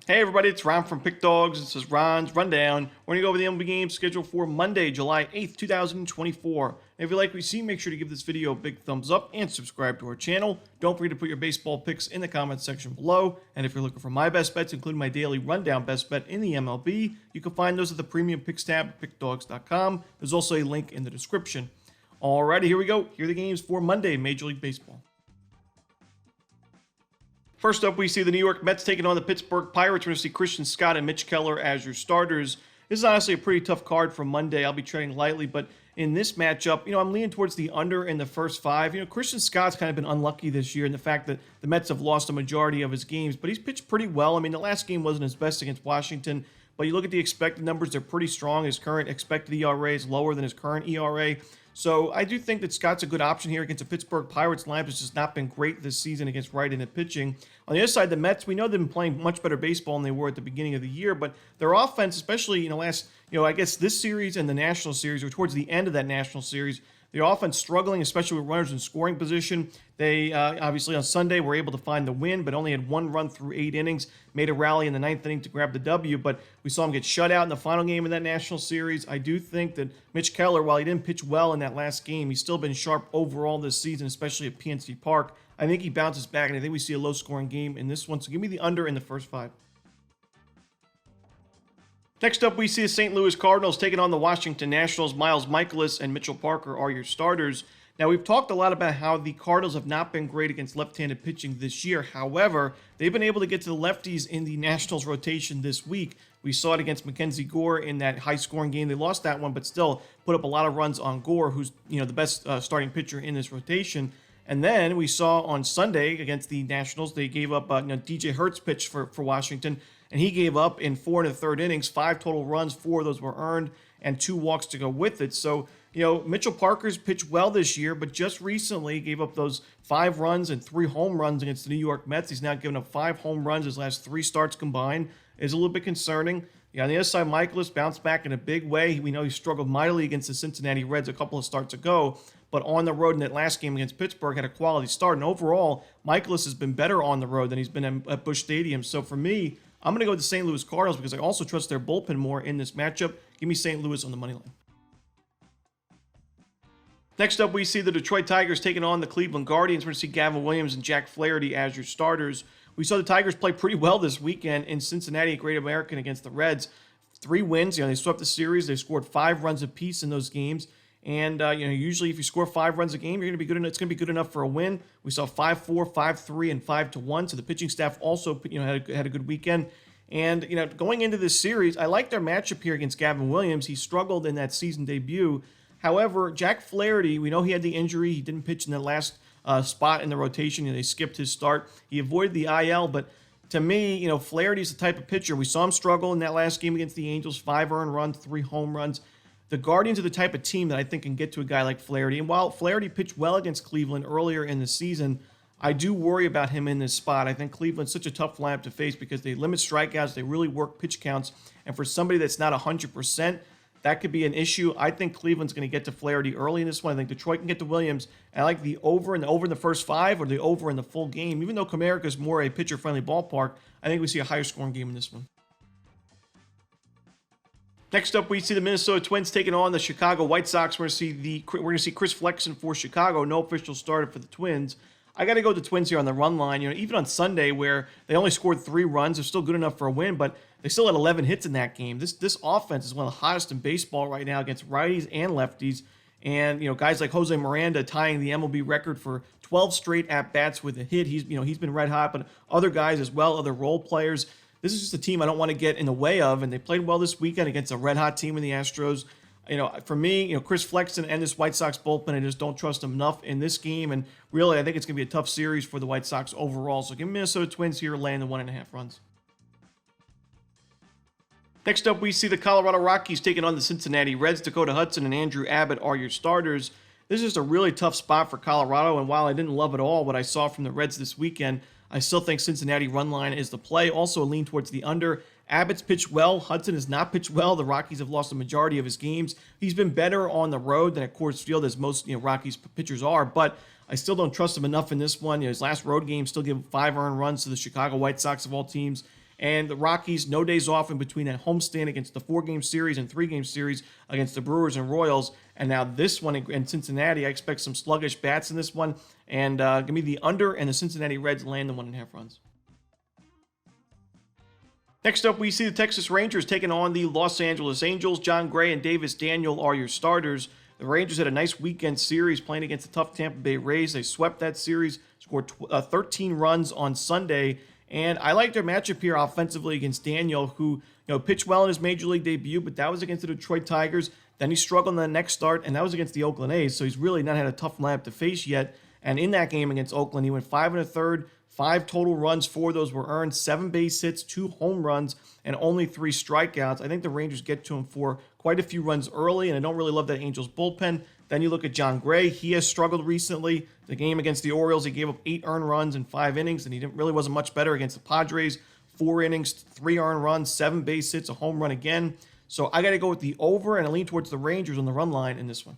Hey everybody, it's Ron from Pick Dawgz. This is Ron's Rundown. We're going to go over the MLB games scheduled for Monday, July 8th, 2024. And if you like what you see, make sure to give this video a big thumbs up and subscribe to our channel. Don't forget to put your baseball picks in the comments section below. And if you're looking for my best bets, including my daily rundown best bet in the MLB, you can find those at the premium picks tab at pickdawgz.com. There's also a link in the description. Alrighty, here we go. Here are the games for Monday, Major League Baseball. First up, we see the New York Mets taking on the Pittsburgh Pirates. We're going to see Christian Scott and Mitch Keller as your starters. This is honestly a pretty tough card for Monday. I'll be treading lightly, but in this matchup, I'm leaning towards the under in the first five. Christian Scott's kind of been unlucky this year in the fact that the Mets have lost a majority of his games, but he's pitched pretty well. The last game wasn't his best against Washington, but you look at the expected numbers, they're pretty strong. His current expected ERA is lower than his current ERA. So I do think that Scott's a good option here against the Pittsburgh Pirates lineup. It's just not been great this season against right-handed pitching. On the other side, the Mets, we know they've been playing much better baseball than they were at the beginning of the year, but their offense, especially last, I guess this series and the National Series, or towards the end of that National Series, the offense struggling, especially with runners in scoring position. They obviously on Sunday were able to find the win, but only had one run through 8 innings, made a rally in the 9th inning to grab the W, but we saw him get shut out in the final game of that National Series. I do think that Mitch Keller, while he didn't pitch well in that last game, he's still been sharp overall this season, especially at PNC Park. I think he bounces back, and I think we see a low-scoring game in this one, so give me the under in the first 5. Next up, we see the St. Louis Cardinals taking on the Washington Nationals. Miles Mikolas and Mitchell Parker are your starters. Now, we've talked a lot about how the Cardinals have not been great against left-handed pitching this year. However, they've been able to get to the lefties in the Nationals rotation this week. We saw it against Mackenzie Gore in that high-scoring game. They lost that one, but still put up a lot of runs on Gore, who's the best starting pitcher in this rotation. And then we saw on Sunday against the Nationals, they gave up DJ Hurts pitched for Washington, and he gave up in 4 1/3 innings, 5 total runs, 4 of those were earned, and 2 walks to go with it. So, Mitchell Parker's pitched well this year, but just recently gave up those 5 runs and 3 home runs against the New York Mets. He's now given up 5 home runs his last 3 starts combined. Is a little bit concerning. On the other side, Mikolas bounced back in a big way. We know he struggled mightily against the Cincinnati Reds a couple of starts ago, but on the road in that last game against Pittsburgh had a quality start. And overall, Mikolas has been better on the road than he's been at Busch Stadium. So for me, I'm going to go with the St. Louis Cardinals because I also trust their bullpen more in this matchup. Give me St. Louis on the money line. Next up, we see the Detroit Tigers taking on the Cleveland Guardians. We're going to see Gavin Williams and Jack Flaherty as your starters. We saw the Tigers play pretty well this weekend in Cincinnati at Great American against the Reds. 3 wins. They swept the series. They scored 5 runs apiece in those games. And, usually if you score 5 runs a game, you're going to be good enough. It's going to be good enough for a win. We saw 5-4, 5-3, and 5-1. So the pitching staff also, had a good weekend. And, going into this series, I like their matchup here against Gavin Williams. He struggled in that season debut. However, Jack Flaherty, we know he had the injury. He didn't pitch in the last spot in the rotation. They skipped his start. He avoided the IL, but to me, Flaherty's the type of pitcher. We saw him struggle in that last game against the Angels. 5 earned runs, 3 home runs. The Guardians are the type of team that I think can get to a guy like Flaherty. And while Flaherty pitched well against Cleveland earlier in the season, I do worry about him in this spot. I think Cleveland's such a tough lineup to face because they limit strikeouts, they really work pitch counts, and for somebody that's not 100%, that could be an issue. I think Cleveland's going to get to Flaherty early in this one. I think Detroit can get to Williams. I like the over in the first 5 or the over in the full game. Even though Comerica is more a pitcher-friendly ballpark, I think we see a higher scoring game in this one. Next up, we see the Minnesota Twins taking on the Chicago White Sox. We're going to see Chris Flexen for Chicago. No official starter for the Twins. I got to go with the Twins here on the run line. Even on Sunday where they only scored 3 runs, they're still good enough for a win, but they still had 11 hits in that game. This offense is one of the hottest in baseball right now against righties and lefties. And guys like Jose Miranda tying the MLB record for 12 straight at bats with a hit. He's been red hot, but other guys as well, other role players. This is just a team I don't want to get in the way of, and they played well this weekend against a red-hot team in the Astros. For me, Chris Flexen and this White Sox bullpen, I just don't trust them enough in this game, and really, I think it's going to be a tough series for the White Sox overall. So give me Minnesota Twins here, laying the 1.5 runs. Next up, we see the Colorado Rockies taking on the Cincinnati Reds. Dakota Hudson and Andrew Abbott are your starters. This is just a really tough spot for Colorado, and while I didn't love at all what I saw from the Reds this weekend, I still think Cincinnati run line is the play. Also a lean towards the under. Abbott's pitched well. Hudson has not pitched well. The Rockies have lost the majority of his games. He's been better on the road than at Coors Field, as most Rockies pitchers are, but I still don't trust him enough in this one. His last road game still gave 5 earned runs to the Chicago White Sox of all teams. And the Rockies, no days off in between a homestand against the 4-game series and 3-game series against the Brewers and Royals. And now this one in Cincinnati, I expect some sluggish bats in this one. And give me the under, and the Cincinnati Reds land the 1.5 runs. Next up, we see the Texas Rangers taking on the Los Angeles Angels. John Gray and Davis Daniel are your starters. The Rangers had a nice weekend series playing against the tough Tampa Bay Rays. They swept that series, scored 13 runs on Sunday. And I like their matchup here offensively against Daniel, who pitched well in his Major League debut, but that was against the Detroit Tigers. Then he struggled in the next start, and that was against the Oakland A's, so he's really not had a tough lineup to face yet. And in that game against Oakland, he went 5 1/3, 5 total runs, 4 of those were earned, 7 base hits, 2 home runs, and only 3 strikeouts. I think the Rangers get to him for quite a few runs early, and I don't really love that Angels bullpen. Then you look at John Gray. He has struggled recently. The game against the Orioles, he gave up 8 earned runs in 5 innings, and he really wasn't much better against the Padres. 4 innings, 3 earned runs, 7 base hits, a home run again. So I got to go with the over, and I lean towards the Rangers on the run line in this one.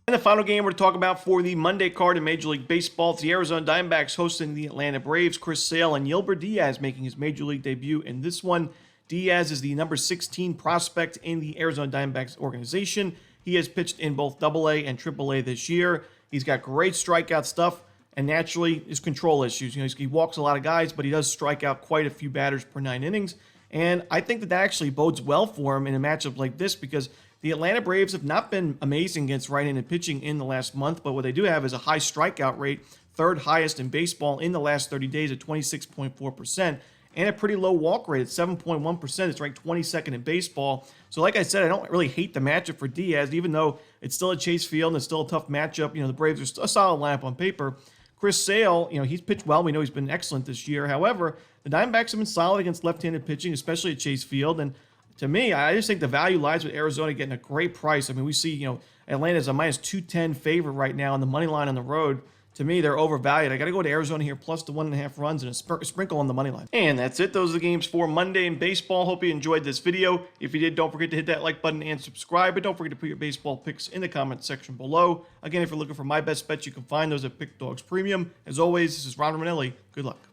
And the final game we're to talk about for the Monday card in Major League Baseball, it's the Arizona Diamondbacks hosting the Atlanta Braves. Chris Sale and Yelber Diaz making his Major League debut in this one. Diaz is the number 16 prospect in the Arizona Diamondbacks organization. He has pitched in both AA and AAA this year. He's got great strikeout stuff, and naturally his control issues. He walks a lot of guys, but he does strike out quite a few batters per 9 innings. And I think that actually bodes well for him in a matchup like this, because the Atlanta Braves have not been amazing against right-handed pitching in the last month, but what they do have is a high strikeout rate, 3rd highest in baseball in the last 30 days at 26.4%, and a pretty low walk rate at 7.1%. It's ranked 22nd in baseball. So like I said, I don't really hate the matchup for Diaz, even though it's still at Chase Field and it's still a tough matchup. The Braves are still a solid lineup on paper. Chris Sale, he's pitched well. We know he's been excellent this year. However, the Diamondbacks have been solid against left-handed pitching, especially at Chase Field. And to me, I just think the value lies with Arizona getting a great price. I mean, we see, Atlanta's a minus 210 favorite right now on the money line on the road. To me, they're overvalued. I got to go to Arizona here plus the 1.5 runs and a sprinkle on the money line. And that's it. Those are the games for Monday in baseball. Hope you enjoyed this video. If you did, don't forget to hit that like button and subscribe. But don't forget to put your baseball picks in the comment section below. Again, if you're looking for my best bets, you can find those at Pick Dawgz Premium. As always, this is Ron Romanelli. Good luck.